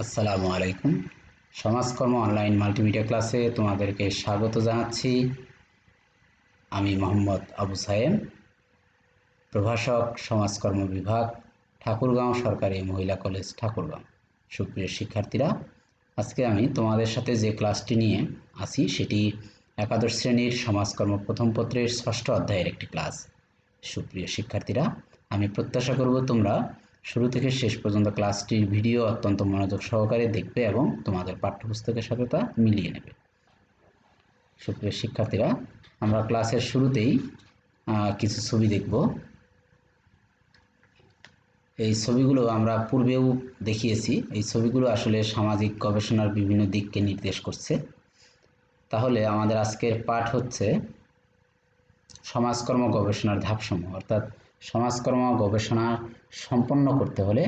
আসসালামু আলাইকুম। সমাজকর্ম অনলাইন মাল্টিমিডিয়া ক্লাসে তোমাদেরকে স্বাগত জানাচ্ছি। আমি মোহাম্মদ আবু সায়েম, প্রভাষক, সমাজকর্ম বিভাগ, ঠাকুরগাঁও সরকারি মহিলা কলেজ, ঠাকুরগাঁও। সুপ্রিয় শিক্ষার্থীরা, আজকে আমি তোমাদের সাথে যে ক্লাসটি নিয়ে আসি সেটি একাদশ শ্রেণীর সমাজকর্ম প্রথম পত্রের ষষ্ঠ অধ্যায়ের একটি ক্লাস। সুপ্রিয় শিক্ষার্থীরা, আমি প্রত্যাশা করব তোমরা শুরু থেকে শেষ পর্যন্ত ক্লাসটির ভিডিও অত্যন্ত মনোযোগ সহকারে দেখবে এবং তোমাদের পাঠ্যপুস্তকের সাথে তা মিলিয়ে নেবে। সুপ্রিয় শিক্ষার্থীরা, আমরা ক্লাসের শুরুতেই কিছু ছবি দেখব। এই ছবিগুলো আমরা পূর্বেও দেখিয়েছি। এই ছবিগুলো আসলে সামাজিক গবেষণার বিভিন্ন দিককে নির্দেশ করছে। তাহলে আমাদের আজকের পাঠ হচ্ছে সমাজকর্ম গবেষণার ধাপসমূহ, অর্থাৎ সমাজকর্ম গবেষণা সম্পন্ন করতে হলে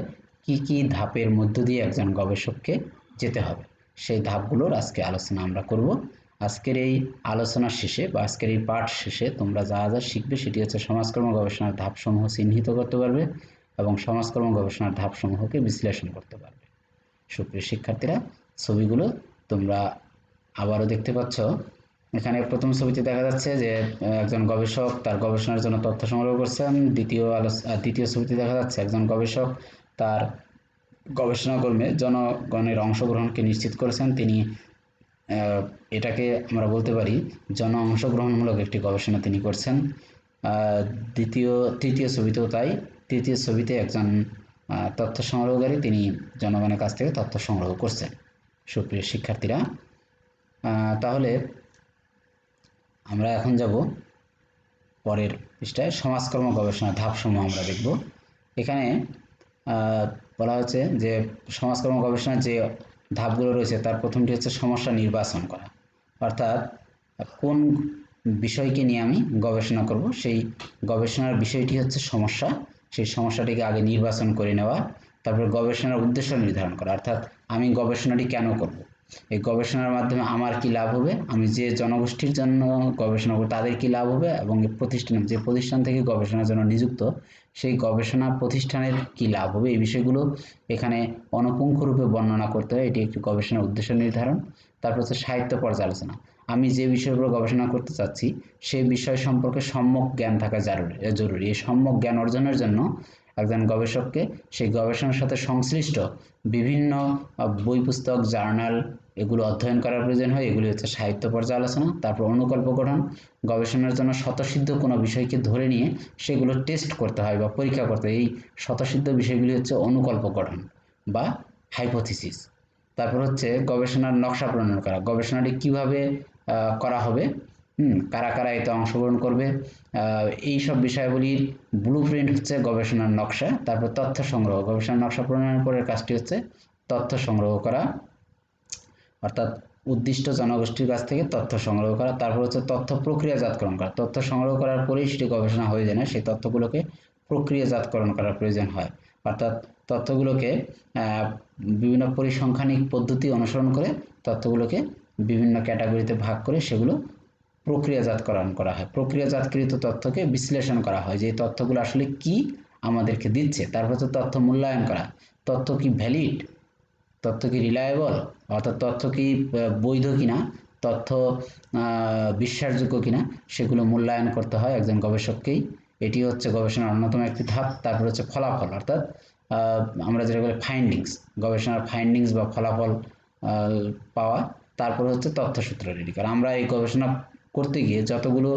কি কি ধাপের মধ্য দিয়ে একজন গবেষককে যেতে হবে, সেই ধাপগুলোর আজকে আলোচনা আমরা করব। আজকের এই আলোচনার শেষে বা আজকের এই পাঠ শেষে তোমরা যা যা শিখবে সেটি হচ্ছে সমাজকর্ম গবেষণার ধাপসমূহ চিহ্নিত করতে পারবে এবং সমাজকর্ম গবেষণার ধাপসমূহকে বিশ্লেষণ করতে পারবে। সুপ্রিয় শিক্ষার্থীরা, ছবিগুলো তোমরা আবারও দেখতে পাচ্ছ। এখানে প্রথম ছবিতে দেখা যাচ্ছে যে একজন গবেষক তার গবেষণার জন্য তথ্য সংগ্রহ করছেন। দ্বিতীয় ছবিতে দেখা যাচ্ছে একজন গবেষক তার গবেষণা কর্মে জনগণের অংশগ্রহণকে নিশ্চিত করেছেন। তিনি এটাকে আমরা বলতে পারি জন অংশগ্রহণমূলক একটি গবেষণা তিনি করছেন। তৃতীয় ছবিতেও তাই। তৃতীয় ছবিতে একজন তথ্য সংগ্রহকারী, তিনি জনগণের কাছ থেকে তথ্য সংগ্রহ করছেন। সুপ্রিয় শিক্ষার্থীরা, তাহলে আমরা এখন যাব পরের পৃষ্ঠায়। সমাজকর্ম গবেষণার ধাপসমূহ আমরা দেখব। এখানে বলা হচ্ছে যে সমাজকর্ম গবেষণার যে ধাপগুলো রয়েছে তার প্রথমটি হচ্ছে সমস্যা নির্বাচন করা, অর্থাৎ কোন বিষয়কে নিয়ে আমি গবেষণা করব সেই গবেষণার বিষয়টি হচ্ছে সমস্যা। সেই সমস্যাটিকে আগে নির্বাচন করে নেওয়া, তারপর গবেষণার উদ্দেশ্য নির্ধারণ করা, অর্থাৎ আমি গবেষণাটি কেন করব, এই গবেষণার মাধ্যমে আমার কি লাভ হবে, আমি যে জনগোষ্ঠীর জন্য গবেষণা করব তাদের কি লাভ হবে, এবং যে প্রতিষ্ঠান থেকে গবেষণার জন্য নিযুক্ত সেই গবেষণা প্রতিষ্ঠানের কি লাভ হবে, এই বিষয়গুলো এখানে অনুপুঙ্খরূপে বর্ণনা করতে হয়। এটি একটি গবেষণার উদ্দেশ্য নির্ধারণ। তারপর হচ্ছে সাহিত্য পর্যালোচনা। আমি যে বিষয়ের উপর গবেষণা করতে চাচ্ছি সেই বিষয় সম্পর্কে সম্যক জ্ঞান থাকা জরুরি। এই সম্যক জ্ঞান অর্জনের জন্য একজন গবেষককে সেই গবেষণার সাথে সংশ্লিষ্ট বিভিন্ন বই, পুস্তক, জার্নাল এগুলো অধ্যয়ন করার প্রয়োজন হয়। এগুলি হচ্ছে সাহিত্য পর্যালোচনা। তারপর অনুকল্প গঠন। গবেষণার জন্য স্বতঃসিদ্ধ কোনো বিষয়কে ধরে নিয়ে সেগুলো টেস্ট করতে হয় বা পরীক্ষা করতে হয়। এই স্বতঃসিদ্ধ বিষয়গুলি হচ্ছে অনুকল্প গঠন বা হাইপোথিসিস। তারপর হচ্ছে গবেষণার নকশা প্রণয়ন করা। গবেষণাটি কিভাবে করা হবে, কারা কারা এতে অংশগ্রহণ করবে, এই সব বিষয়গুলির ব্লুপ্রিন্ট হচ্ছে গবেষণার নকশা। তারপর তথ্য সংগ্রহ। গবেষণার নকশা প্রণয়নের পরের কাজটি হচ্ছে তথ্য সংগ্রহ করা, অর্থাৎ উদ্দিষ্ট জনগোষ্ঠীর কাছ থেকে তথ্য সংগ্রহ করা। তারপর হচ্ছে তথ্য প্রক্রিয়াজাতকরণ করা। তথ্য সংগ্রহ করার পরেই সেটি গবেষণা হয়ে যায় না, সেই তথ্যগুলোকে প্রক্রিয়াজাতকরণ করার প্রয়োজন হয়, অর্থাৎ তথ্যগুলোকে বিভিন্ন পরিসংখ্যানিক পদ্ধতি অনুসরণ করে তথ্যগুলোকে বিভিন্ন ক্যাটাগরিতে ভাগ করে সেগুলো প্রক্রিয়াজাতকরণ করা হয়। প্রক্রিয়াজাতকৃত তথ্যকে বিশ্লেষণ করা হয় যে তথ্যগুলো আসলে কি আমাদেরকে দিচ্ছে। তারপর হচ্ছে তথ্য মূল্যায়ন করা। তথ্য কি ভ্যালিড, তথ্য কি রিলায়েবল, অর্থাৎ তথ্য কি বৈধ কিনা, তথ্য বিশ্বাসযোগ্য কিনা, সেগুলো মূল্যায়ন করতে হয় একজন গবেষককেই। এটি হচ্ছে গবেষণার অন্যতম একটি ধাপ। তারপর হচ্ছে ফলাফল, অর্থাৎ আমরা যেটা বলি ফাইন্ডিংস, গবেষণার ফাইন্ডিংস বা ফলাফল পাওয়া। তারপর হচ্ছে তথ্যসূত্র রেডি করা। আমরা এই গবেষণা করতে গিয়ে যতগুলো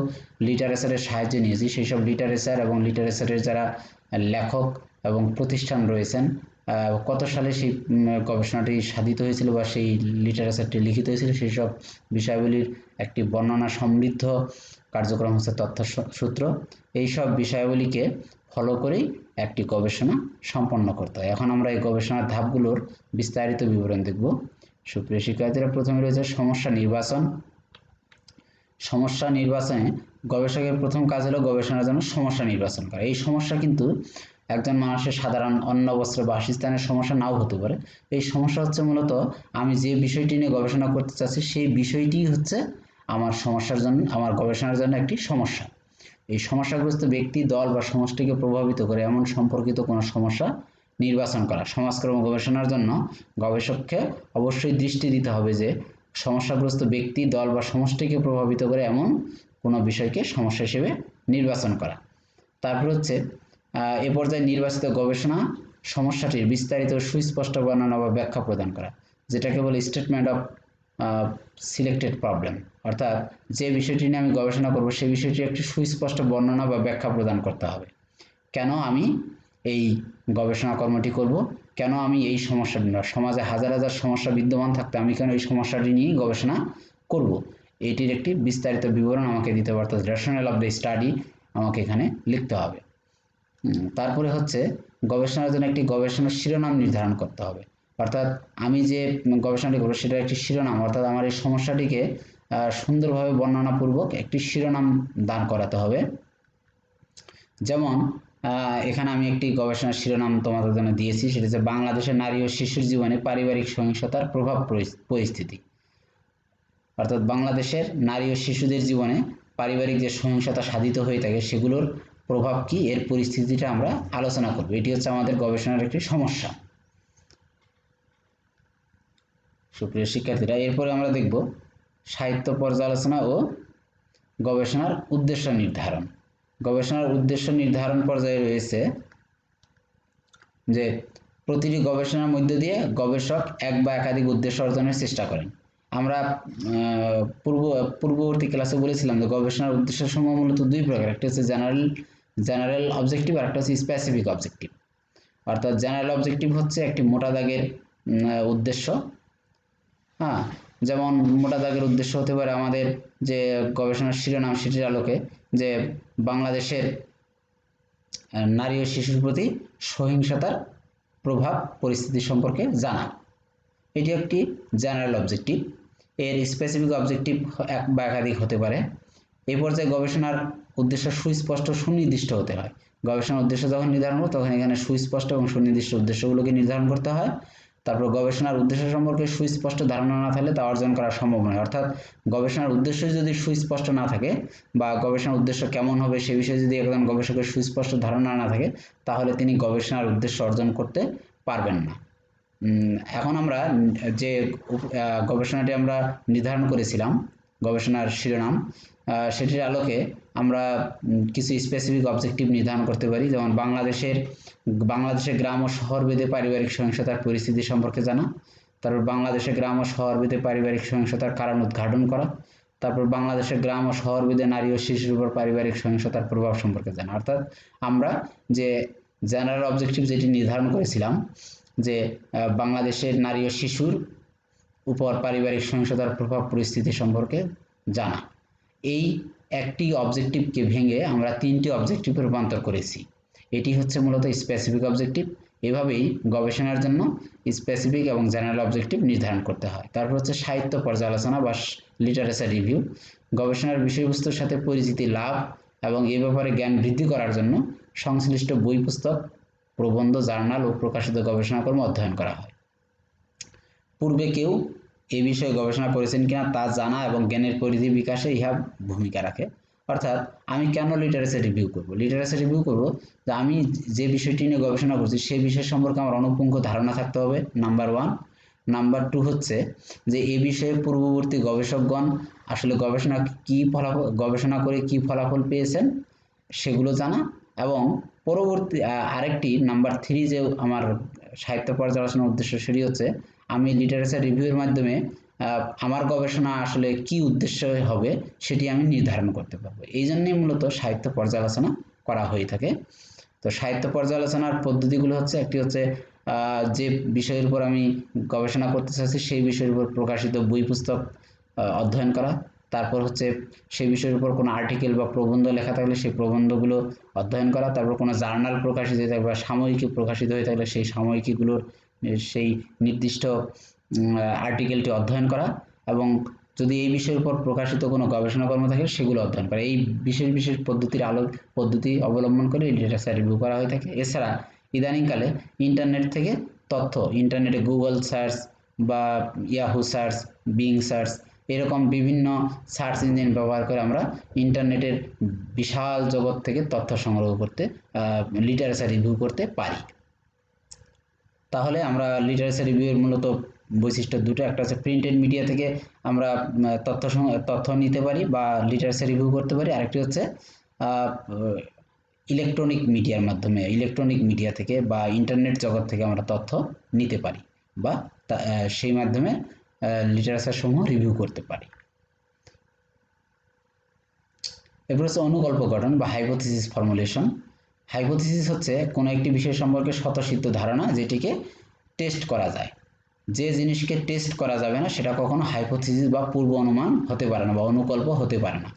লিটারেচারের সাহায্য নিয়েছি সেই সব লিটারেচার এবং লিটারেচারের যারা লেখক এবং প্রতিষ্ঠান রয়েছেন, কত সালে সেই গবেষণাটি সাধিত হয়েছিল বা সেই লিটারেচারটি লিখিত হয়েছিল, সেই সব বিষয়গুলির একটি বর্ণনা সমৃদ্ধ কার্যক্রম হচ্ছে তথ্যসূত্র। এই সব বিষয়গুলিকে ফলো করেই একটি গবেষণা সম্পন্ন করতে হয়। এখন আমরা এই গবেষণার ধাপগুলোর বিস্তারিত বিবরণ দেখব। সুপ্রিয় শিক্ষার্থীরা, প্রথমে রয়েছে সমস্যা নির্বাচন। সমস্যা নির্বাচনে গবেষকের প্রথম কাজ হলো গবেষণার জন্য সমস্যা নির্বাচন করা। এই সমস্যা কিন্তু একজন মানুষের সাধারণ অন্ন, বস্ত্র, বাসস্থানের সমস্যা নাও হতে পারে। এই সমস্যা হচ্ছে মূলত আমি যে বিষয়টি নিয়ে গবেষণা করতে চাচ্ছি সেই বিষয়টি হচ্ছে আমার গবেষণার জন্য একটি সমস্যা। এই সমস্যাগ্রস্ত ব্যক্তি, দল বা সমষ্টিকে প্রভাবিত করে এমন সম্পর্কিত কোনো সমস্যা নির্বাচন করা। সমাজকর্ম গবেষণার জন্য গবেষককে অবশ্যই দৃষ্টি দিতে হবে যে সমস্যাগ্রস্ত ব্যক্তি, দল বা সমষ্টিকে প্রভাবিত করে এমন কোনো বিষয়কে সমস্যা হিসেবে নির্বাচন করা। তারপর হচ্ছে এ পর্যায়ে নির্বাচিত গবেষণা সমস্যাটির বিস্তারিত সুস্পষ্ট বর্ণনা বা ব্যাখ্যা প্রদান করা, যেটাকে বলে স্টেটমেন্ট অফ সিলেক্টেড প্রবলেম। অর্থাৎ যে বিষয়টি নিয়ে আমি গবেষণা করব সেই বিষয়টির একটি সুস্পষ্ট বর্ণনা বা ব্যাখ্যা প্রদান করতে হবে। কেন আমি এই গবেষণা কর্মটি করব, কেন আমি এই সমস্যাটি, সমাজে হাজার হাজার সমস্যা বিদ্যমান থাকতে আমি কেন এই সমস্যাটি নিয়েই গবেষণা করব, এটির একটি বিস্তারিত বিবরণ আমাকে দিতে হবে। অর্থাৎ রেশনাল অফ দ্য স্টাডি আমাকে এখানে লিখতে হবে। তারপরে হচ্ছে গবেষণার জন্য একটি গবেষণার শিরোনাম নির্ধারণ করতে হবে। অর্থাৎ আমি যে গবেষণাটি করব সেটার একটি শিরোনাম, অর্থাৎ আমার এই সমস্যাটিকে সুন্দরভাবে বর্ণনাপূর্বক একটি শিরোনাম দান করাতে হবে। যেমন এখানে আমি একটি গবেষণার শিরোনাম তোমাদের জন্য দিয়েছি, সেটা হচ্ছে বাংলাদেশের নারী ও শিশুর জীবনে পারিবারিক সহিংসতার প্রভাব পরিস্থিতি। অর্থাৎ বাংলাদেশের নারী ও শিশুদের জীবনে পারিবারিক যে সহিংসতা সাধিত হয়ে থাকে সেগুলোর প্রভাব কি, এর পরিস্থিতিটা আমরা আলোচনা করব। এটি হচ্ছে আমাদের গবেষণার একটি সমস্যা। সুপ্রিয় শিক্ষার্থীরা, এরপরে আমরা দেখব সাহিত্য পর্যালোচনা ও গবেষণার উদ্দেশ্য নির্ধারণ। গবেষণার উদ্দেশ্য নির্ধারণ পর্যায়ে রয়েছে যে প্রতিটি গবেষণার মধ্য দিয়ে গবেষক এক বা একাধিক উদ্দেশ্য অর্জনের চেষ্টা করেন। আমরা পূর্ববর্তী ক্লাসে বলেছিলাম যে গবেষণার উদ্দেশ্যসমূহ মূলত দুই প্রকার, একটা হচ্ছে জেনারেল অবজেক্টিভ আর একটা হচ্ছে স্পেসিফিক অবজেক্টিভ। অর্থাৎ জেনারেল অবজেক্টিভ হচ্ছে একটি মোটা দাগের উদ্দেশ্য। হ্যাঁ, যেমন মোটা দাগের উদ্দেশ্য হতে পারে আমাদের যে গবেষণার শিরোনাম সেটির আলোকে যে বাংলাদেশের নারী ও শিশুর প্রতি সহিংসতার প্রভাব পরিস্থিতি সম্পর্কে জানা, এটি একটি জেনারেল অবজেক্টিভ। এর স্পেসিফিক অবজেক্টিভ এক বা একাধিক হতে পারে। এই পর্যায়ে গবেষণার উদ্দেশ্য সুস্পষ্ট সুনির্দিষ্ট হতে হয়। গবেষণার উদ্দেশ্য যখন নির্ধারণ করব তখন এখানে সুস্পষ্ট এবং সুনির্দিষ্ট উদ্দেশ্যগুলোকে নির্ধারণ করতে হয়। তারপর গবেষণার উদ্দেশ্য সম্পর্কে সুস্পষ্ট ধারণা না থাকলে তা অর্জন করা সম্ভব নয়। অর্থাৎ গবেষণার উদ্দেশ্য যদি সুস্পষ্ট না থাকে বা গবেষণার উদ্দেশ্য কেমন হবে সে বিষয়ে যদি একজন গবেষকের সুস্পষ্ট ধারণা না থাকে তাহলে তিনি গবেষণার উদ্দেশ্য অর্জন করতে পারবেন না। এখন আমরা যে গবেষণাটি আমরা নির্ধারণ করেছিলাম, গবেষণার শিরোনাম, সেটির আলোকে আমরা কিছু স্পেসিফিক অবজেক্টিভ নির্ধারণ করতে পারি। যেমন বাংলাদেশের গ্রাম ও শহর ভেদে পারিবারিক সহিংসতার পরিস্থিতি সম্পর্কে জানা, তারপর বাংলাদেশের গ্রাম ও শহর ভেদে পারিবারিক সহিংসতার কারণ উদ্ঘাটন করা, তারপর বাংলাদেশের গ্রাম ও শহর ভেদে নারী ও শিশুর উপর পারিবারিক সহিংসতার প্রভাব সম্পর্কে জানা। অর্থাৎ আমরা যে জেনারেল অবজেক্টিভ যেটি নির্ধারণ করেছিলাম যে বাংলাদেশের নারী ও শিশুর উপর পারিবারিক সহিংসতার প্রভাব পরিস্থিতি সম্পর্কে জানা, এই একটি অবজেক্টিভকে ভেঙে আমরা তিনটি অবজেক্টিভে রূপান্তর করেছি। এটি হচ্ছে মূলত স্পেসিফিক অবজেক্টিভ। এভাবেই গবেষণার জন্য স্পেসিফিক এবং জেনারেল অবজেক্টিভ নির্ধারণ করতে হয়। তারপর হচ্ছে সাহিত্য পর্যালোচনা বা লিটারেচার রিভিউ। গবেষণার বিষয়বস্তুর সাথে পরিচিতি লাভ এবং এ ব্যাপারে জ্ঞান বৃদ্ধি করার জন্য সংশ্লিষ্ট বই, পুস্তক, প্রবন্ধ, জার্নাল ও প্রকাশিত গবেষণাকর্ম অধ্যয়ন করা হয়। পূর্বে কেউ এ বিষয়ে গবেষণা করেছেন কিনা তা জানা এবং জ্ঞানের পরিধি বিকাশে ইহা ভূমিকা রাখে। অর্থাৎ আমি কেন লিটারেচার রিভিউ করব? লিটারেচার রিভিউ করব যে আমি যে বিষয়টি নিয়ে গবেষণা করছি সেই বিষয় সম্পর্কে আমার অনুপুঙ্খ ধারণা থাকতে হবে, নাম্বার 1। নাম্বার 2 হচ্ছে যে এই বিষয়ে পূর্ববর্তী গবেষকগণ আসলে গবেষণা করে কি ফলাফল পেয়েছেন সেগুলো জানা, এবং পরবর্তী আরেকটি নাম্বার 3 যে আমার সাহিত্য পর্যালোচনার উদ্দেশ্য সেটি হচ্ছে আমি লিটারেচার রিভিউয়ের মাধ্যমে আমার গবেষণা আসলে কি উদ্দেশ্য হবে সেটি আমি নির্ধারণ করতে পারবো। এই জন্যই মূলত সাহিত্য পর্যালোচনা করা হয়ে থাকে। তো সাহিত্য পর্যালোচনার পদ্ধতিগুলো হচ্ছে, একটি হচ্ছে যে বিষয়ের উপর আমি গবেষণা করতে চাচ্ছি সেই বিষয়ের উপর প্রকাশিত বই, পুস্তক অধ্যয়ন করা। তারপর হচ্ছে সেই বিষয়ের উপর কোনো আর্টিকেল বা প্রবন্ধ লেখা থাকলে সেই প্রবন্ধগুলো অধ্যয়ন করা। তারপর কোনো জার্নাল প্রকাশিত হয়ে থাকলে বা সাময়িকী প্রকাশিত হয়ে থাকলে সেই সাময়িকীগুলোর সেই নির্দিষ্ট আর্টিকেলটি অধ্যয়ন করা, এবং যদি এই বিষয়ের উপর প্রকাশিত কোনো গবেষণাকর্ম থাকে সেগুলো অধ্যয়ন করা। এই বিশেষ পদ্ধতি অবলম্বন করে লিটারেচার রিভিউ করা হয়ে থাকে। এছাড়া ইদানিংকালে ইন্টারনেট থেকে ইন্টারনেটে গুগল সার্চ বা ইয়াহু সার্চ, বিং সার্চ, এরকম বিভিন্ন সার্চ ইঞ্জিন ব্যবহার করে আমরা ইন্টারনেটের বিশাল জগৎ থেকে তথ্য সংগ্রহ করতে, লিটারেচার রিভিউ করতে পারি। তাহলে আমরা লিটারেচার রিভিউয়ের মূলত বৈশিষ্ট্য দুটো, একটা হচ্ছে প্রিন্টেড মিডিয়া থেকে আমরা তথ্য নিতে পারি বা লিটারেচার রিভিউ করতে পারি, আরেকটি হচ্ছে ইলেকট্রনিক মিডিয়ার মাধ্যমে, ইলেকট্রনিক মিডিয়া থেকে বা ইন্টারনেট জগৎ থেকে আমরা তথ্য নিতে পারি বা সেই মাধ্যমে লিটারেচার সমূহ রিভিউ করতে পারি। এরপর হচ্ছে অনুকল্প গঠন বা হাইপোথিসিস ফর্মুলেশন। হাইপোথিসিস হচ্ছে কোনো একটি বিষয় সম্পর্কে স্বতঃসিদ্ধ ধারণা যেটিকে টেস্ট করা যায়। যে জিনিসকে টেস্ট করা যাবে না সেটা কখনো হাইপোথিসিস বা পূর্ব অনুমান হতে পারে না বা অনুকল্প হতে পারে না।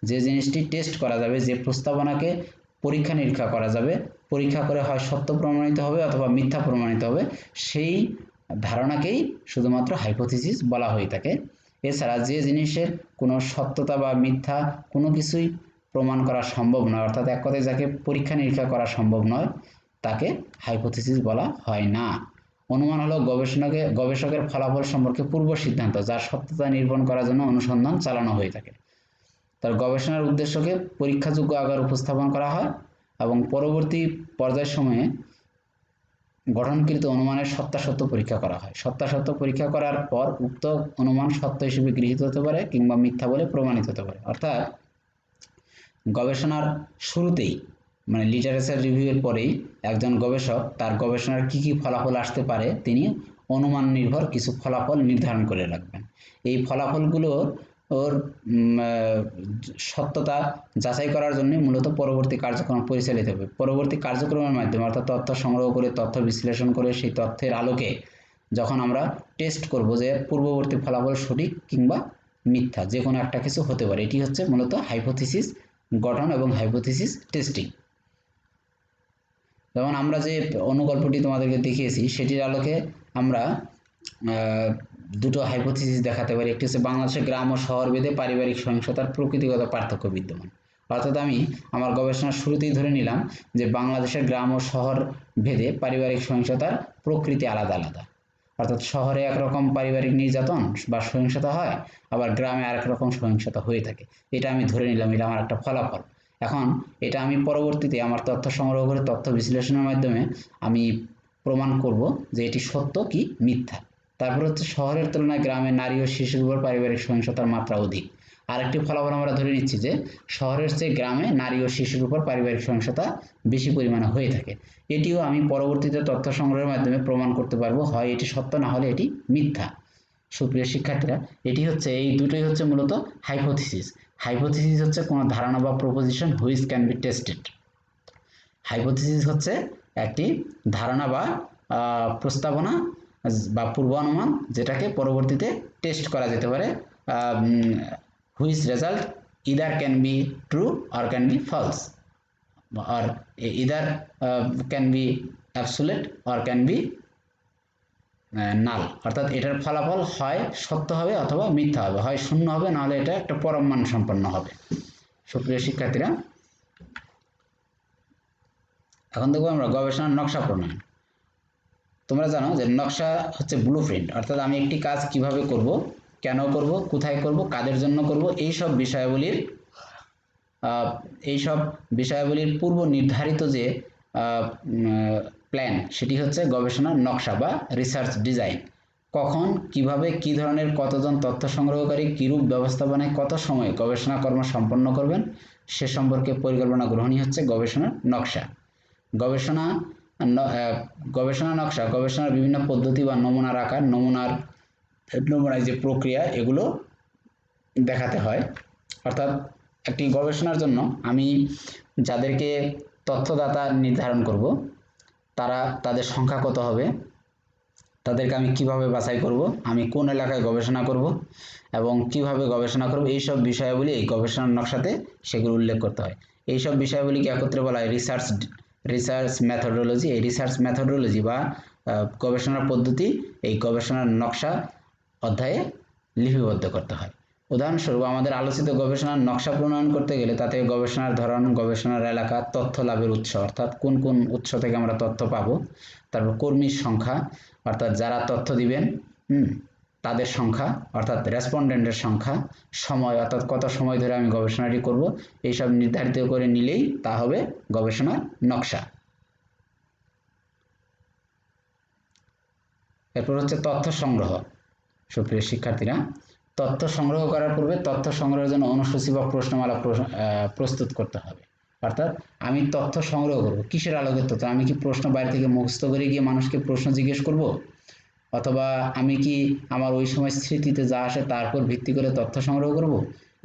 যে জিনিসটি টেস্ট করা যাবে, যে প্রস্তাবনাকে পরীক্ষা নিরীক্ষা করা যাবে, পরীক্ষা করে হয় সত্য প্রমাণিত হবে অথবা মিথ্যা প্রমাণিত হবে, সেই ধারণাকেই শুধুমাত্র হাইপোথিসিস বলা হয়ে থাকে। এছাড়া যে জিনিসের কোনো সত্যতা বা মিথ্যা কোনো কিছুই প্রমাণ করা সম্ভব নয়, অর্থাৎ এক কথায় যাকে পরীক্ষা নিরীক্ষা করা সম্ভব নয়, তাকে হাইপোথিসিস বলা হয় না। অনুমান হলো গবেষকের ফলাফল সম্পর্কে পূর্ব সিদ্ধান্ত, যার সত্যতা নিরূপণ করার জন্য অনুসন্ধান চালানো হয়ে থাকে। তার গবেষণার উদ্দেশ্যকে পরীক্ষাযোগ্য আকারে উপস্থাপন করা হয় এবং পরবর্তী পর্যায়সমূহে গঠনকৃত অনুমানের সত্যাসত্য পরীক্ষা করা হয়। সত্যাসত্য পরীক্ষা করার পর উক্ত অনুমান সত্য হিসেবে গৃহীত হতে পারে কিংবা মিথ্যা বলে প্রমাণিত হতে পারে। অর্থাৎ গবেষণার শুরুতেই, মানে লিটারেচার রিভিউয়ের পরেই একজন গবেষক তার গবেষণার কী কী ফলাফল আসতে পারে তিনি অনুমান নির্ভর কিছু ফলাফল নির্ধারণ করে রাখবেন। এই ফলাফলগুলোর সত্যতা যাচাই করার জন্য মূলত পরবর্তী কার্যক্রম পরিচালিত হবে। পরবর্তী কার্যক্রমের মাধ্যমে অর্থাৎ তথ্য সংগ্রহ করে, তথ্য বিশ্লেষণ করে, সেই তথ্যের আলোকে যখন আমরা টেস্ট করব যে পূর্ববর্তী ফলাফল সঠিক কিংবা মিথ্যা, যে কোনো একটা কিছু হতে পারে, এটি হচ্ছে মূলত হাইপোথিসিস গঠন এবং হাইপোথিসিস টেস্টিং। যেমন আমরা যে অনুকল্পটি তোমাদেরকে দেখিয়েছি সেটির আলোকে আমরা দুটো হাইপোথিসিস দেখাতে পারি। একটি হচ্ছে বাংলাদেশের গ্রাম ও শহর ভেদে পারিবারিক সহিংসতার প্রকৃতিগত পার্থক্য বিদ্যমান। অর্থাৎ আমি আমার গবেষণার শুরুতেই ধরে নিলাম যে বাংলাদেশের গ্রাম ও শহর ভেদে পারিবারিক সহিংসতার প্রকৃতি আলাদা আলাদা। অর্থাৎ শহরে একরকম পারিবারিক নির্যাতন বা সহিংসতা হয়, আবার গ্রামে আরেক রকম সহিংসতা হয়ে থাকে। এটা আমি ধরে নিলাম, এটা আমার একটা ফলাফল। এখন এটা আমি পরবর্তীতে আমার তথ্য সংগ্রহ করে তথ্য বিশ্লেষণের মাধ্যমে আমি প্রমাণ করব যে এটি সত্য কি মিথ্যা। তারপর হচ্ছে শহরের তুলনায় গ্রামে নারী ও শিশুর উপর পারিবারিক সহিংসতার মাত্রা অধিক। আরেকটি ফলাফল আমরা ধরে নিচ্ছি যে শহরের চেয়ে গ্রামে নারী ও শিশুর উপর পারিবারিক সহিংসতা বেশি পরিমাণে হয়ে থাকে। এটিও আমি পরবর্তীতে তথ্য সংগ্রহের মাধ্যমে প্রমাণ করতে পারবো, হয় এটি সত্য না হলে এটি মিথ্যা। সুপ্রিয় শিক্ষার্থীরা, এটি হচ্ছে, এই দুটোই হচ্ছে মূলত হাইপোথিসিস। হাইপোথিসিস হচ্ছে কোনো ধারণা বা proposition which can be tested. Hypothesis হচ্ছে একটি ধারণা বা প্রস্তাবনা বা পূর্বানুমান যেটাকে পরবর্তীতে টেস্ট করা যেতে পারে, which result either can be true or can be false, or either can be absolute or can be null. অর্থাৎ এটার ফলাফল হয় সত্য হবে অথবা মিথ্যা হবে, হয় শূন্য হবে, নাহলে এটা একটা পরম মান সম্পন্ন হবে। সুপ্রিয় শিক্ষার্থীরা, এখন দেখবো আমরা গবেষণার নকশা প্রণয়ন। তোমরা জানো যে নকশা হচ্ছে ব্লুপ্রিন্ট, অর্থাৎ আমি একটি কাজ কিভাবে করব, কেন করব, কোথায় করব, কাদের জন্য করব, এইসব বিষয়াবলীর পূর্ব নির্ধারিত যে প্ল্যান, সেটি হচ্ছে গবেষণার নকশা বা রিসার্চ ডিজাইন। কখন, কিভাবে, কি ধরনের, কতজন তথ্য সংগ্রহকারী, কিরূপ ব্যবস্থাপনায়, কত সময়ে গবেষণা কর্ম সম্পন্ন করবেন সে সম্পর্কে পরিকল্পনা গ্রহণই হচ্ছে গবেষণার নকশা। গবেষণা নকশা গবেষণার বিভিন্ন পদ্ধতি বা নমুনার আকার, নমুনার যে প্রক্রিয়া, এগুলো দেখাতে হয়। অর্থাৎ একটি গবেষণার জন্য আমি যাদেরকে তথ্যদাতা নির্ধারণ করব, তাদের সংখ্যা কত হবে, তাদেরকে আমি কিভাবে বাছাই করব, আমি কোন এলাকায় গবেষণা করব এবং কিভাবে গবেষণা করব, এইসব বিষয়াবলী এই গবেষণার নকশাতে সেগুলো উল্লেখ করতে হয়। এইসব বিষয়াবলীকে একত্রে বলা হয় রিসার্চ মেথডোলজি। এই রিসার্চ মেথডোলজি বা গবেষণার পদ্ধতি এই গবেষণার নকশা অধ্যায়ে লিপিবদ্ধ করতে হয়। উদাহরণস্বরূপ আমাদের আলোচিত গবেষণার নকশা প্রণয়ন করতে গেলে তাতে গবেষণার ধরন, গবেষণার এলাকা, তথ্য লাভের উৎস অর্থাৎ কোন কোন উৎস থেকে আমরা তথ্য পাবো, তারপর কর্মীর সংখ্যা অর্থাৎ যারা তথ্য দিবেন তাদের সংখ্যা অর্থাৎ রেসপন্ডেন্টের সংখ্যা, সময় অর্থাৎ কত সময় ধরে আমি গবেষণাটি করব, এইসব নির্ধারিত করে নিলেই তা হবে গবেষণার নকশা। এরপর হচ্ছে তথ্য সংগ্রহ। সুপ্রিয় শিক্ষার্থীরা, তথ্য সংগ্রহ করার পূর্বে তথ্য সংগ্রহের জন্য অনুসূচি বা প্রশ্নমালা প্রস্তুত করতে হবে। অর্থাৎ আমি তথ্য সংগ্রহ করব, কিসের আলোকে তথ্য? আমি কি প্রশ্ন বাইরে থেকে মুখস্থ করে গিয়ে মানুষকে প্রশ্ন জিজ্ঞেস করব, অথবা আমি কি আমার ওই সময় স্মৃতিতে যা আসে তার উপর ভিত্তি করে তথ্য সংগ্রহ করব?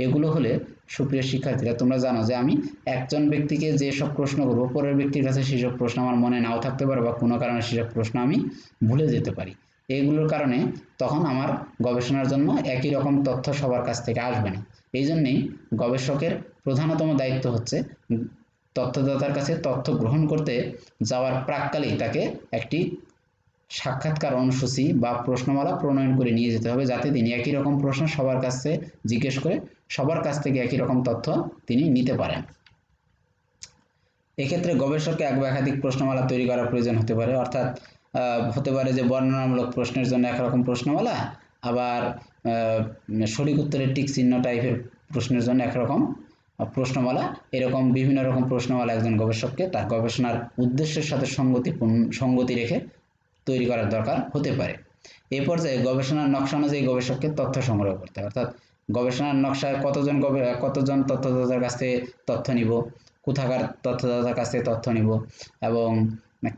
এগুলো হলে সুপ্রিয় শিক্ষার্থীরা, তোমরা জানো যে আমি একজন ব্যক্তিকে যেসব প্রশ্ন করব, পরের ব্যক্তির কাছে সেসব প্রশ্ন আমার মনে নাও থাকতে পারে, বা কোনো কারণে সেসব প্রশ্ন আমি ভুলে যেতে পারি। এইগুলোর কারণে তখন আমার গবেষণার জন্য একই রকম তথ্য সবার কাছ থেকে আসবে না। এই জন্যেই গবেষকের প্রধানতম দায়িত্ব হচ্ছে তথ্যদাতার কাছে তথ্য গ্রহণ করতে যাওয়ার প্রাক্কালেই তাকে একটি সাক্ষাৎকার অনুসূচি বা প্রশ্নমালা প্রণয়ন করে নিয়ে যেতে হবে, যাতে তিনি একই রকম প্রশ্ন সবার কাছে জিজ্ঞেস করে সবার কাছ থেকে একই রকম তথ্য তিনি নিতে পারেন। এক্ষেত্রে গবেষককে এক বা একাধিক প্রশ্নমালা তৈরি করার প্রয়োজন হতে পারে। অর্থাৎ হতে পারে যে বর্ণনামূলক প্রশ্নের জন্য একরকম প্রশ্নমালা, আবার সঠিক উত্তরের টিক চিহ্ন টাইপের প্রশ্নের জন্য একরকম প্রশ্নমালা, এরকম বিভিন্ন রকম প্রশ্নমালা একজন গবেষককে তার গবেষণার উদ্দেশ্যের সাথে সঙ্গতি রেখে তৈরি করার দরকার হতে পারে। এই পর্যায়ে গবেষণার নকশা অনুযায়ী গবেষককে তথ্য সংগ্রহ করতে হবে। অর্থাৎ গবেষণার নকশায় কতজন তথ্যদাতার কাছ থেকে তথ্য নিব, কোথাকার তথ্যদাতার কাছ থেকে তথ্য নিব, এবং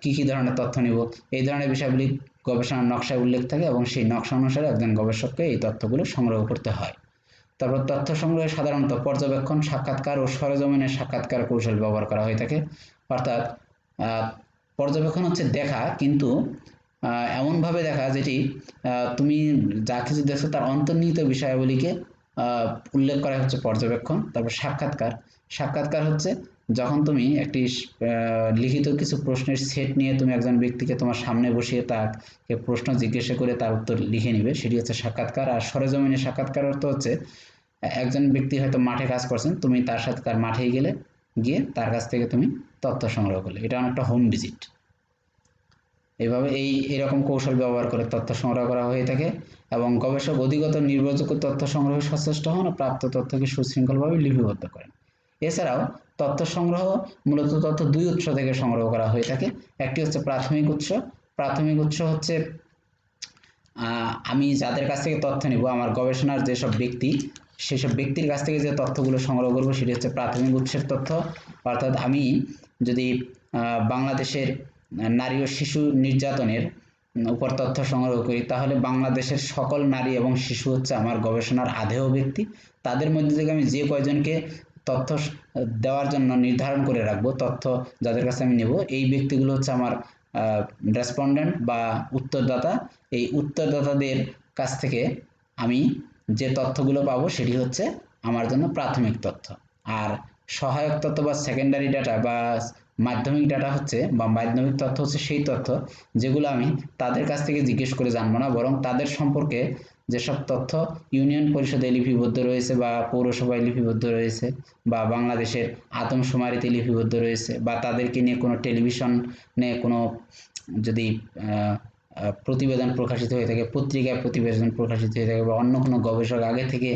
কী কী ধরনের তথ্য নিব, এই ধরনের বিষয়গুলি গবেষণার নকশায় উল্লেখ থাকে, এবং সেই নকশা অনুসারে একজন গবেষককে এই তথ্যগুলো সংগ্রহ করতে হয়। তারপর তথ্য সংগ্রহে সাধারণত পর্যবেক্ষণ, সাক্ষাৎকার ও সরেজমিনের সাক্ষাৎকার কৌশল ব্যবহার করা হয়ে থাকে। অর্থাৎ পর্যবেক্ষণ হচ্ছে দেখা, কিন্তু এমনভাবে দেখা যেটি তুমি যা কিছু দেখছো তার অন্তর্নিহিত বিষয়াবলীকে উল্লেখ করা হচ্ছে পর্যবেক্ষণ। তারপর সাক্ষাৎকার হচ্ছে যখন তুমি একটি লিখিত কিছু প্রশ্নের সেট নিয়ে তুমি একজন ব্যক্তিকে তোমার সামনে বসিয়ে তাকে প্রশ্ন জিজ্ঞাসা করে তার উত্তর লিখে নিবে, সেটি হচ্ছে সাক্ষাৎকার। আর সরেজমিনের সাক্ষাৎকার অর্থ হচ্ছে একজন ব্যক্তি হয়তো মাঠে কাজ করছেন, তুমি তার সাথে তার মাঠেই গিয়ে তার কাছ থেকে তুমি তথ্য সংগ্রহ করলে, এটা অনেকটা হোম ভিজিট। এইভাবে এরকম কৌশল ব্যবহার করে তথ্য সংগ্রহ করা হয়ে থাকে, এবং গবেষক অধিকতর নির্ভরযোগ্য তথ্য সংগ্রহে সচেষ্ট হন ও প্রাপ্ত তথ্যকে সুশৃঙ্খলভাবে লিপিবদ্ধ করেন। এছাড়াও তথ্য সংগ্রহ মূলত তথ্য দুই উৎস থেকে সংগ্রহ করা হয়ে থাকে। একটি হচ্ছে প্রাথমিক উৎস। প্রাথমিক উৎস হচ্ছে আমি যাদের কাছ থেকে তথ্য নিব, আমার গবেষণার যেসব ব্যক্তি, সেসব ব্যক্তির কাছ থেকে যে তথ্যগুলো সংগ্রহ করব সেটি হচ্ছে প্রাথমিক উৎসের তথ্য। অর্থাৎ আমি যদি বাংলাদেশের নারী ও শিশু নির্যাতনের উপর তথ্য সংগ্রহ করি, তাহলে বাংলাদেশের সকল নারী এবং শিশু হচ্ছে আমার গবেষণার আধেয় ব্যক্তি। তাদের মধ্যে থেকে আমি যে কয়জনকে তথ্য দেওয়ার জন্য নির্ধারণ করে রাখবো, তথ্য যাদের কাছে আমি নেব, এই ব্যক্তিগুলো হচ্ছে আমার রেসপন্ডেন্ট বা উত্তরদাতা। এই উত্তরদাতাদের কাছ থেকে আমি যে তথ্যগুলো পাবো সেটি হচ্ছে আমার জন্য প্রাথমিক তথ্য। আর সহায়ক তথ্য বা সেকেন্ডারি ডাটা বা মাধ্যমিক ডাটা হচ্ছে, বা মাধ্যমিক তথ্য হচ্ছে সেই তথ্য যেগুলো আমি তাদের কাছ থেকে জিজ্ঞেস করে জানবো না, বরং তাদের সম্পর্কে যেসব তথ্য ইউনিয়ন পরিষদে লিপিবদ্ধ রয়েছে, বা পৌরসভায় লিপিবদ্ধ রয়েছে, বা বাংলাদেশের আদমশুমারিতে লিপিবদ্ধ রয়েছে, বা তাদেরকে নিয়ে কোনো টেলিভিশনে কোনো যদি প্রতিবেদন প্রকাশিত হয়ে থাকে, পত্রিকায় প্রতিবেদন প্রকাশিত হয়ে থাকে, বা অন্য কোনো গবেষক আগে থেকে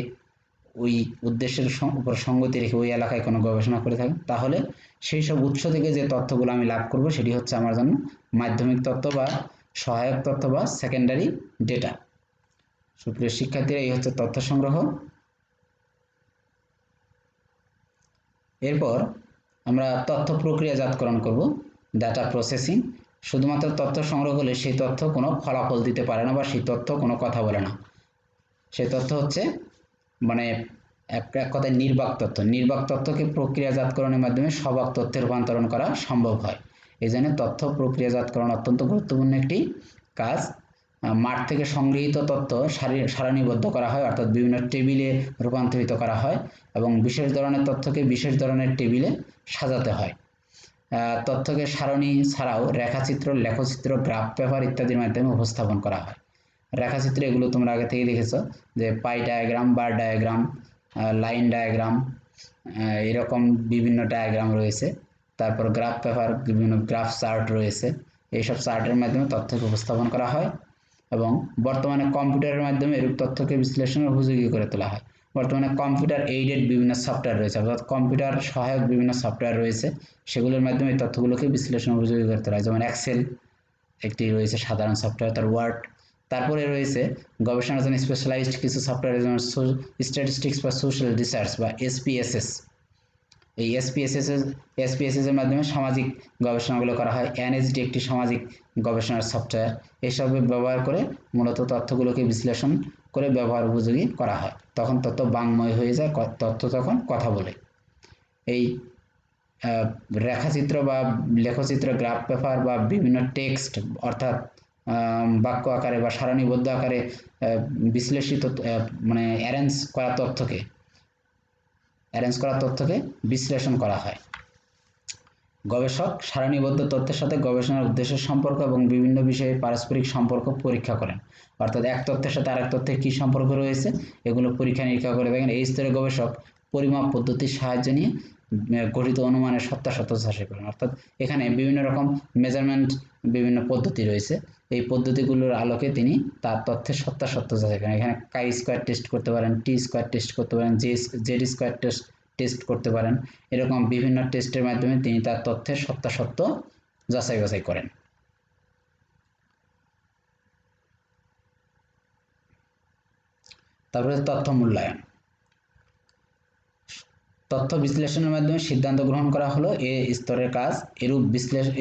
ওই উদ্দেশ্যের উপর সঙ্গতি রেখে ওই এলাকায় কোনো গবেষণা করে থাকে, তাহলে সেই সব উৎস থেকে যে তথ্যগুলো আমি লাভ করব সেটি হচ্ছে আমার জন্য মাধ্যমিক তথ্য বা সহায়ক তথ্য বা সেকেন্ডারি ডেটা। সুপ্রিয় শিক্ষার্থীরা, এই হচ্ছে তথ্য সংগ্রহ। এরপর আমরা তথ্য প্রক্রিয়াজাতকরণ করব, ডাটা প্রসেসিং। শুধুমাত্র তথ্য সংগ্রহ করলে সেই তথ্য কোনো ফলাফল দিতে পারে না, বা সেই তথ্য কোনো কথা বলে না। সেই তথ্য হচ্ছে মানে এক কথায় নির্বাক তথ্য। নির্বাক তথ্যকে প্রক্রিয়াজাতকরণের মাধ্যমে সবাক তথ্যে রূপান্তরণ করা সম্ভব হয়। এই জন্য তথ্য প্রক্রিয়াজাতকরণ অত্যন্ত গুরুত্বপূর্ণ একটি কাজ। মাঠ থেকে সংগৃহীত তথ্য সারণীবদ্ধ করা হয়, অর্থাৎ বিভিন্ন টেবিলে রূপান্তরিত করা হয়, এবং বিশেষ ধরনের তথ্যকে বিশেষ ধরনের টেবিলে সাজাতে হয়। তথ্যকে সারণী ছাড়াও রেখাচিত্র, লেখচিত্র, গ্রাফ পেপার ইত্যাদির মাধ্যমে উপস্থাপন করা হয়। রেখাচিত্র এগুলো তোমরা আগে থেকে দেখেছো, যে pie diagram, bar diagram, line diagram, এরকম বিভিন্ন ডায়াগ্রাম রয়েছে। তারপর গ্রাফ পেপার, বিভিন্ন গ্রাফ চার্ট রয়েছে। এইসব চার্টের মাধ্যমে তথ্যকে উপস্থাপন করা হয়, এবং বর্তমানে কম্পিউটারের মাধ্যমে এরূপ তথ্যকে বিশ্লেষণের উপযোগী করে তোলা হয়। বর্তমানে কম্পিউটার এইডেড বিভিন্ন সফটওয়্যার রয়েছে, অর্থাৎ কম্পিউটার সহায়ক বিভিন্ন সফটওয়্যার রয়েছে, সেগুলোর মাধ্যমে এই তথ্যগুলোকে বিশ্লেষণ উপযোগী করে তোলা হয়। যেমন এক্সেল একটি রয়েছে সাধারণ সফটওয়্যার, তার ওয়ার্ড, তারপরে রয়েছে গবেষণার জন্য স্পেশালাইজড কিছু সফটওয়্যার, যেমন স্ট্যাটিস্টিক্স বা সোশ্যাল রিসার্চ বা এসপিএসএস। এই এসপিএসএস এর মাধ্যমে সামাজিক গবেষণাগুলো করা হয়। এনএসডি একটি সামাজিক গবেষণার সফটওয়্যার। এসব ব্যবহার করে মূলত তথ্যগুলোকে বিশ্লেষণ করে ব্যবহার উপযোগী করা হয়। তখন তথ্য বাংময় হয়ে যায়, তথ্য তখন কথা বলে। এই রেখাচিত্র বা লেখচিত্র, গ্রাফ পেপার বা বিভিন্ন টেক্সট, অর্থাৎ বাক্য আকারে বা সারণীবদ্ধ আকারে বিশ্লেষিত মানে অ্যারেঞ্জ করা তথ্যকে বিশ্লেষণ করা হয়। গবেষক সারণীবদ্ধ তথ্যের সাথে গবেষণার উদ্দেশ্যের সম্পর্ক এবং বিভিন্ন বিষয়ে পারস্পরিক সম্পর্ক পরীক্ষা করেন। অর্থাৎ এক তথ্যের সাথে আরেক তথ্যের কী সম্পর্ক রয়েছে এগুলো পরীক্ষা নিরীক্ষা করে দেখেন। এই স্তরে গবেষক পরিমাপ পদ্ধতির সাহায্য নিয়ে গঠিত অনুমানের সত্যাসত্য যাচাই করেন। অর্থাৎ এখানে বিভিন্ন রকম মেজারমেন্ট, বিভিন্ন পদ্ধতি রয়েছে। এই পদ্ধতিগুলোর আলোকে তিনি তার তথ্যের সত্যাসত্য যাচাই করেন। এখানে কাই স্কোয়ার টেস্ট করতে পারেন, টি স্কোয়ার টেস্ট করতে পারেন, জেড স্কোয়ার টেস্ট করতে পারেন। এরকম বিভিন্ন টেস্টের মাধ্যমে তিনি তার তথ্যের সত্যাসত্য যাচাই বাছাই করেন। তারপরে তথ্য মূল্যায়ন। তথ্য বিশ্লেষণের মাধ্যমে সিদ্ধান্ত গ্রহণ করা হলো এ স্তরের কাজ।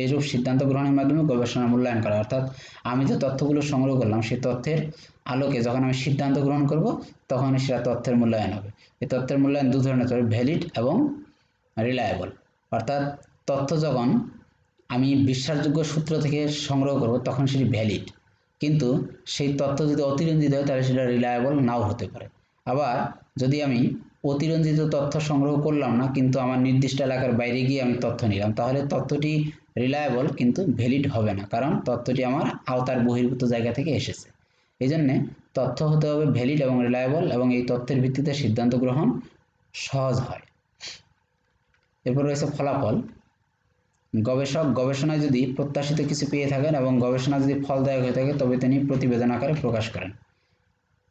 এরূপ সিদ্ধান্ত গ্রহণের মাধ্যমে গবেষণা মূল্যায়ন করা। অর্থাৎ আমি যে তথ্যগুলো সংগ্রহ করলাম সেই তথ্যের আলোকে যখন আমি সিদ্ধান্ত গ্রহণ করব তখন সেটা তথ্যের মূল্যায়ন হবে। এই তথ্যের মূল্যায়ন দু ধরনের হবে, ভ্যালিড এবং রিলায়েবল। অর্থাৎ তথ্য যখন আমি বিশ্বাসযোগ্য সূত্র থেকে সংগ্রহ করব তখন সেটি ভ্যালিড, কিন্তু সেই তথ্য যদি অতিরঞ্জিত হয় তাহলে সেটা রিলায়েবল নাও হতে পারে। আবার যদি আমি অতিরঞ্জিত তথ্য সংগ্রহ করলাম না, কিন্তু আমার নির্দিষ্ট এলাকার বাইরে গিয়ে আমি তথ্য নিলাম, তাহলে তথ্যটি রিলায়েবল কিন্তু ভ্যালিড হবে না, কারণ তথ্যটি আমার আওতার বহির্ভূত জায়গা থেকে এসেছে। এই জন্যে তথ্য হতে হবে ভ্যালিড এবং রিলায়েবল, এবং এই তথ্যের ভিত্তিতে সিদ্ধান্ত গ্রহণ সহজ হয়। এরপর রয়েছে ফলাফল। গবেষক গবেষণায় যদি প্রত্যাশিত কিছু পেয়ে থাকেন এবং গবেষণা যদি ফলদায়ক হয়ে থাকে তবে তিনি প্রতিবেদন আকারে প্রকাশ করেন।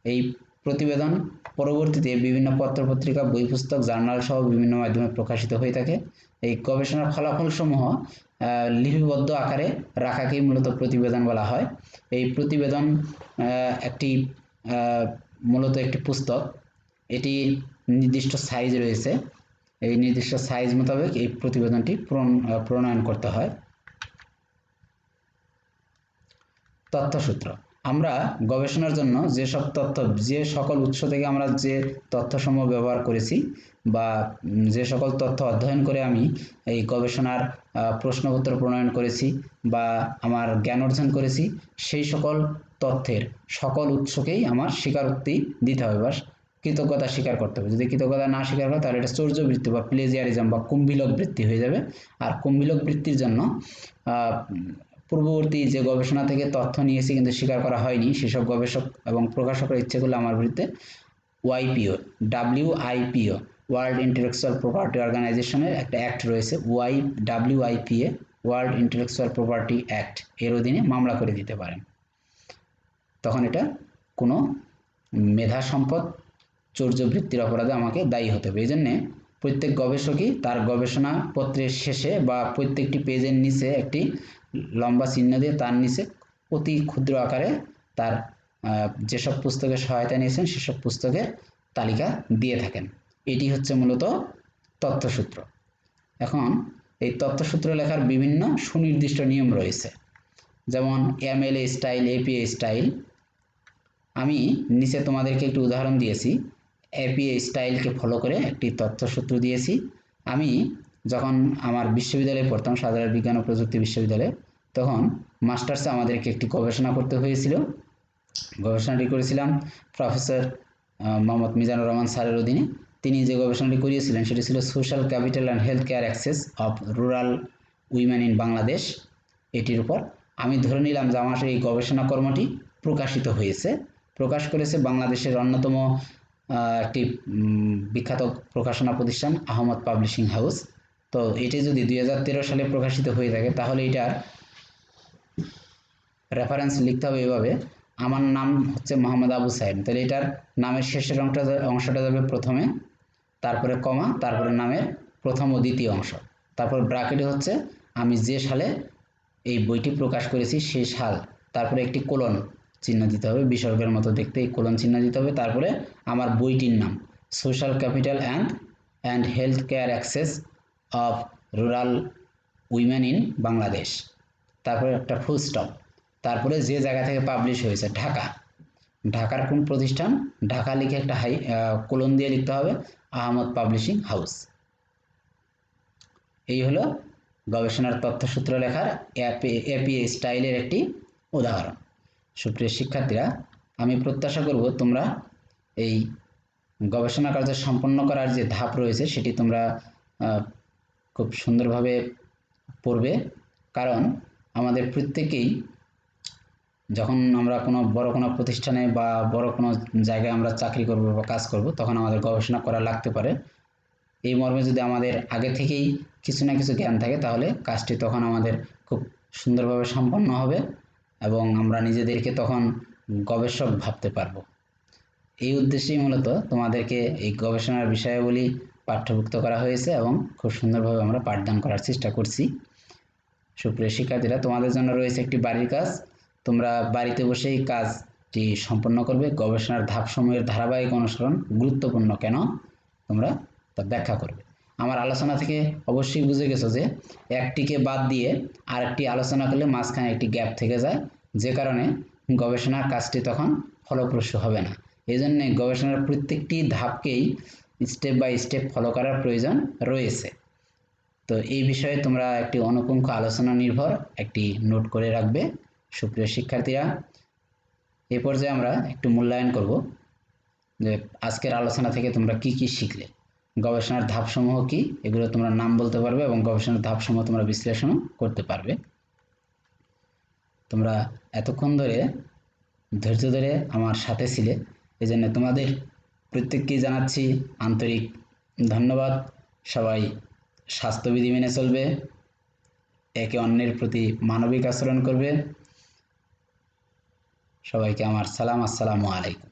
এই প্রতিবেদন পরবর্তীতে বিভিন্ন পত্রপত্রিকা, বই পুস্তক, জার্নাল সহ বিভিন্ন মাধ্যমে প্রকাশিত হয়ে থাকে। এই গবেষণার ফলাফলসমূহ লিপিবদ্ধ আকারে রাখাকেই মূলত প্রতিবেদন বলা হয়। এই প্রতিবেদন মূলত একটি পুস্তক। এটি নির্দিষ্ট সাইজ রয়েছে। এই নির্দিষ্ট সাইজ মোতাবেক এই প্রতিবেদনটি প্রণয়ন করতে হয়। তথ্যসূত্র। আমরা গবেষণার জন্য যে সকল উৎস থেকে আমরা যে তথ্যসমূহ ব্যবহার করেছি বা যে সকল তথ্য অধ্যয়ন করে আমি এই গবেষণার প্রশ্নপত্র প্রণয়ন করেছি বা আমার জ্ঞান অর্জন করেছি, সেই সকল তথ্যের সকল উৎসকেই আমার স্বীকারোক্তি দিতে হবে বা কৃতজ্ঞতা স্বীকার করতে হবে। যদি কৃতজ্ঞতা না স্বীকার করে তাহলে এটা চৌর্যবৃত্তি বা প্লেজিয়ারিজম বা কুম্ভিলক বৃত্তি হয়ে যাবে। আর কুম্ভিলক বৃত্তির জন্য পূর্ববর্তী যে গবেষণা থেকে তথ্য নিয়েছি কিন্তু স্বীকার করা হয়নি, সেসব গবেষক এবং প্রকাশকের ইচ্ছে করলে আমার বিরুদ্ধে WIPO ওয়ার্ল্ড ইন্টেলেকচুয়াল প্রপার্টি অর্গানাইজেশনের একটা অ্যাক্ট রয়েছে, WIPA world intellectual property act, এর অধীনে মামলা করে দিতে পারেন। তখন এটা কোনো মেধা সম্পদ চৌর্যবৃত্তির অপরাধে আমাকে দায়ী হতে হবে। এই জন্যে প্রত্যেক গবেষকই তার গবেষণা পত্রের শেষে বা প্রত্যেকটি পেজের নিচে একটি লম্বা চিহ্ন দিয়ে তার নিচে অতি ক্ষুদ্র আকারে তার যেসব পুস্তকের সহায়তা নিয়েছেন সেসব পুস্তকের তালিকা দিয়ে থাকেন। এটি হচ্ছে মূলত তথ্যসূত্র। এখন এই তথ্যসূত্র লেখার বিভিন্ন সুনির্দিষ্ট নিয়ম রয়েছে, যেমন MLA স্টাইল, APA স্টাইল। আমি নিচে তোমাদেরকে একটি উদাহরণ দিয়েছি। APA স্টাইলকে ফলো করে একটি তথ্যসূত্র দিয়েছি। আমি যখন আমার বিশ্ববিদ্যালয়ে পড়তাম, সাধারণ বিজ্ঞান ও প্রযুক্তি বিশ্ববিদ্যালয়ে, তখন মাস্টার্সে আমাদেরকে একটি গবেষণা করতে হয়েছিল। গবেষণাটি করেছিলাম প্রফেসর মোহাম্মদ মিজানুর রহমান স্যারের অধীনে। তিনি যে গবেষণাটি করিয়েছিলেন সেটি ছিল social capital and health care access of rural women in Bangladesh. এটির উপর আমি ধরে নিলাম যে আমার এই গবেষণা কর্মটি প্রকাশিত হয়েছে, প্রকাশ করেছে বাংলাদেশের অন্যতম একটি বিখ্যাত প্রকাশনা প্রতিষ্ঠান আহমদ পাবলিশিং হাউস। তো এটি যদি 2013 সালে প্রকাশিত হয়ে থাকে তাহলে এটার রেফারেন্স লিখতে হবে এভাবে, আমার নাম হচ্ছে মোহাম্মদ আবু সাইদ, তাহলে এটার নামের শেষের অংশটা যাবে প্রথমে, তারপরে কমা, তারপরে নামের প্রথম ও দ্বিতীয় অংশ, তারপর ব্র্যাকেটে হচ্ছে আমি যে সালে এই বইটি প্রকাশ করেছি সেই সাল, তারপরে একটি কোলন, চিহ্ন দিতে হবে, বিসর্গের মতো দেখতে এই কোলন চিহ্ন দিতে হবে। তারপরে আমার বইটির নাম social capital and health care access of rural women in Bangladesh, তারপরে একটা ফুল স্টপ, তারপরে যে জায়গা থেকে পাবলিশ হয়েছে ঢাকা, ঢাকার কোন প্রতিষ্ঠান, ঢাকা লিখে একটা কোলন দিয়ে লিখতে হবে আহমদ পাবলিশিং হাউস। এই হলো গবেষণার তথ্যসূত্র লেখার এপিএ স্টাইলের একটি উদাহরণ। সুপ্রিয় শিক্ষার্থীরা, আমি প্রত্যাশা করব তোমরা এই গবেষণা কার্য সম্পন্ন করার যে ধাপ রয়েছে সেটি তোমরা খুব সুন্দরভাবে পড়বে, কারণ আমাদের প্রত্যেকেই যখন আমরা কোনো বড় কোনো প্রতিষ্ঠানে বা বড় কোনো জায়গায় আমরা চাকরি করব বা কাজ করব তখন আমাদের গবেষণা করা লাগতে পারে। এই মর্মে যদি আমাদের আগে থেকেই কিছু না কিছু জ্ঞান থাকে তাহলে কাজটি তখন আমাদের খুব সুন্দরভাবে সম্পন্ন হবে এবং আমরা নিজেদেরকে তখন গবেষক ভাবতে পারবো। এই উদ্দেশ্যেই মূলত তোমাদেরকে এই গবেষণার বিষয়াবলী পাঠ্যভুক্ত করা হয়েছে এবং খুব সুন্দরভাবে আমরা পাঠদান করার চেষ্টা করছি। সুপ্রিয় শিক্ষার্থীরা, তোমাদের জন্য রয়েছে একটি বাড়ির কাজ। তোমরা বাড়িতে বসেই কাজটি সম্পন্ন করবে। গবেষণার ধাপসমূহের ধারাবাহিক অনুসরণ গুরুত্বপূর্ণ কেন তোমরা তা ব্যাখ্যা করবে। আমার আলোচনা থেকে অবশ্যই বুঝে গেছো যে একটিকে বাদ দিয়ে আরেকটি আলোচনা করলে মাঝখানে একটি গ্যাপ থেকে যায়, যে কারণে গবেষণার কাজটি তখন ফলপ্রসূ হবে না। এই জন্যে গবেষণার প্রত্যেকটি ধাপকেই স্টেপ বাই স্টেপ ফলো করার প্রয়োজন রয়েছে। তো এই বিষয়ে তোমরা একটি অনুপুঙ্খ আলোচনা নির্ভর একটি নোট করে রাখবে। সুপ্রিয় শিক্ষার্থীরা, এই পর্যায়ে আমরা একটু মূল্যায়ন করব যে আজকের আলোচনা থেকে তোমরা কি কি শিখলে, গবেষণার ধাপসমূহ কি এগুলো তোমরা নাম বলতে পারবে এবং গবেষণার ধাপসমূহ তোমরা বিশ্লেষণও করতে পারবে। তোমরা এতক্ষণ ধরে ধৈর্য ধরে আমার সাথে ছিলে, এই জন্য তোমাদের প্রত্যেককেই জানাচ্ছি আন্তরিক ধন্যবাদ। সবাই স্বাস্থ্যবিধি মেনে চলবে, একে অন্যের প্রতি মানবিক আচরণ করবে। সবাইকে আমার সালাম, আসসালামু আলাইকুম।